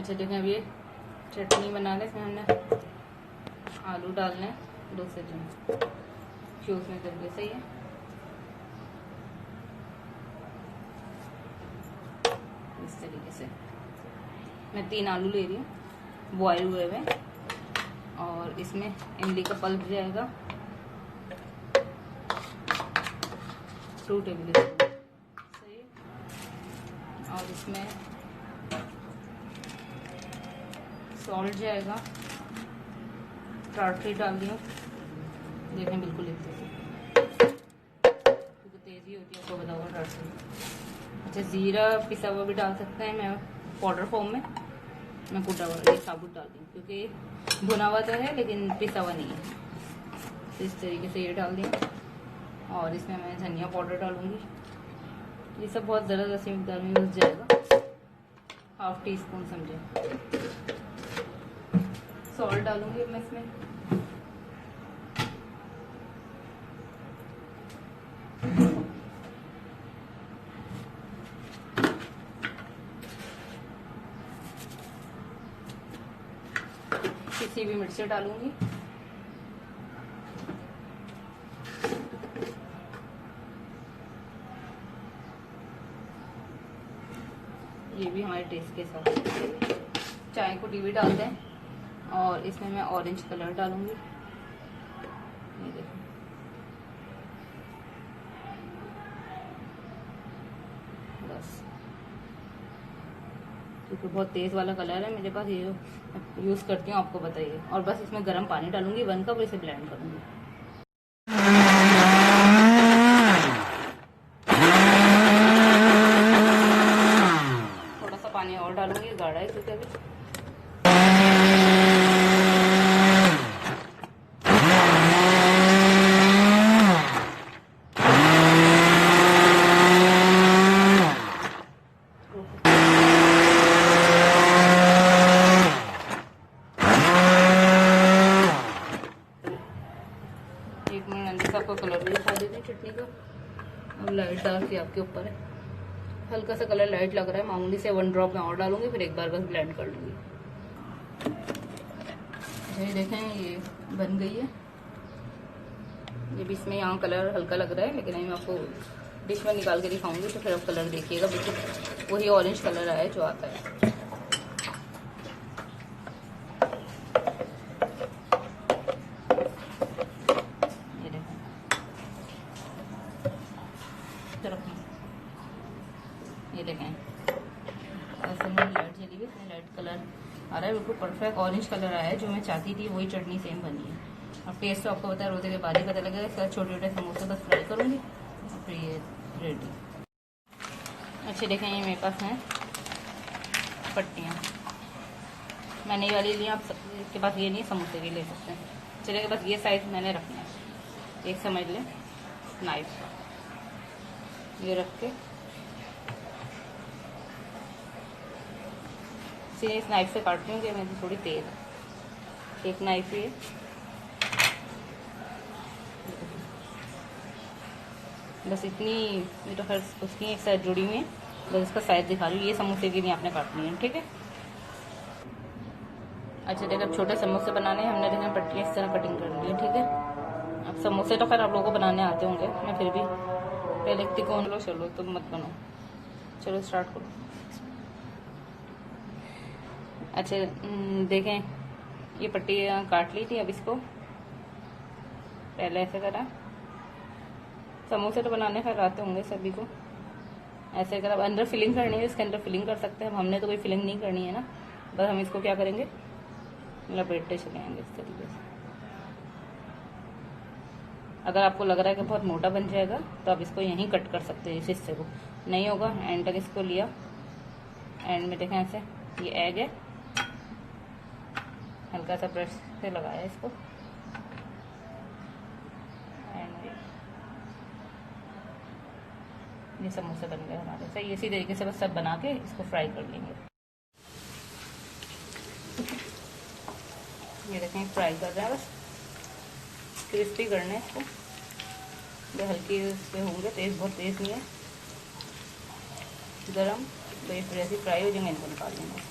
अच्छा देखें, अब ये चटनी बना लें। इसमें हमने आलू डालने हैं 2 से 3 फ्यूज में करके। सही है। इस तरीके से मैं 3 आलू ले रही हूँ बॉयल हुए हुए, और इसमें इमली का पल्प जाएगा 2 टेबल स्पून। सही है। और इसमें सॉल्ट जाएगा, टाटरी डाल दिया। देखें बिल्कुल इतने से, क्योंकि तेज़ी होती है, आपको पता होगा टाटरी। अच्छा, ज़ीरा पिसा हुआ भी डाल सकते हैं, मैं पाउडर फॉर्म में, मैं कुटा हुआ ये साबुत डाल दी, क्योंकि भुना हुआ तो है लेकिन पिसा हुआ नहीं है। तो इस तरीके से ये डाल दिया। और इसमें मैं धनिया पाउडर डालूंगी। ये सब बहुत ज़्यादा सी मिकदार में मिल जाएगा, 1/2 टीस्पून समझे। सॉल्ट डालूंगी मैं इसमें। किसी भी मिर्च डालूंगी। ये भी हमारे टेस्ट के साथ। चाय को भी डालते हैं, और इसमें मैं ऑरेंज कलर डालूंगी। ये देखो, बस, क्योंकि बहुत तेज़ वाला कलर है मेरे पास, ये यूज़ करती हूँ, आपको बताइए। और बस इसमें गर्म पानी डालूंगी 1 कप, इसे ब्लेंड करूँगी। थोड़ा सा पानी और डालूंगी, गाढ़ा है क्योंकि अभी। आपको कलर भी दिखा देती चटनी का, और लाइट डाल के आपके ऊपर है। हल्का सा कलर लाइट लग रहा है, मामूली से 1 ड्रॉप में और डालूंगी, फिर एक बार बस ब्लेंड कर लूँगी। ये देखें, ये बन गई है। ये भी इसमें यहाँ कलर हल्का लग रहा है, लेकिन मैं आपको डिश में निकाल के दिखाऊंगी, तो फिर आप कलर देखिएगा, बिल्कुल वही ऑरेंज कलर आया जो आता है। ये देखें, ऐसे में लाइट जली हुई, इसमें लाइट कलर आ रहा है, बिल्कुल परफेक्ट ऑरेंज कलर आया है, जो मैं चाहती थी वही चटनी सेम बनी है। अब टेस्ट तो आपको पता है, रोते के बाद ही पता लगेगा। इसके बाद छोटे छोटे समोसे बस फ्राई करूँगी, और फिर ये रेडी। अच्छे देखें, ये मेरे पास हैं पट्टियाँ, मैंने ये वाली ली, आप के पास ये नहीं, समोसे भी ले सकते हैं। चलिए, बस ये साइज मैंने रखना है। एक समझ लें, नाइफ ये रख के इस नाइफ से काटती हूँ कि मेरी थोड़ी तेज है। एक नाइफ ये, बस इतनी, ये तो हर उसकी एक साइड जुड़ी हुई है, बस इसका साइज दिखा रही हूँ। ये समोसे की नहीं आपने काटनी है, ठीक है। अच्छा देखो, अब छोटे समोसे बनाने हैं, हमने देखा पट्टियाँ इस तरह कटिंग कर ली है, ठीक है। अब समोसे तो खैर आप लोगों को बनाने आते होंगे, मैं फिर भी पहले तिकोन लो। चलो तुम मत बनो, चलो स्टार्ट करो। अच्छा देखें, ये पट्टी काट ली थी। अब इसको पहले ऐसे करा, समोसे तो बनाने खैर आते होंगे सभी को। ऐसे करा, अब अंदर फिलिंग करनी है, इसके अंदर फिलिंग कर सकते हैं। हमने तो कोई फिलिंग नहीं करनी है ना, बस हम इसको क्या करेंगे, लपेटते चलेंगे इस तरीके से। अगर आपको लग रहा है कि बहुत मोटा बन जाएगा, तो आप इसको यहीं कट कर सकते हैं, इस हिस्से को। नहीं होगा, एंड तक इसको लिया, एंड में देखें ऐसे, ये एग है, हल्का सा ब्रश से लगाया इसको, एंड ये समोसे बन गए हमारे। सही इसी तरीके से बस सब बना के इसको फ्राई कर लेंगे। ये देखें, फ्राई कर रहे हैं, बस क्रिस्पी करने हैं इसको, जो हल्के से होंगे, तेज बहुत तेज नहीं है, गरम, तो ये फिर ऐसे फ्राई हो जाएंगे, इनको निकाल लेंगे।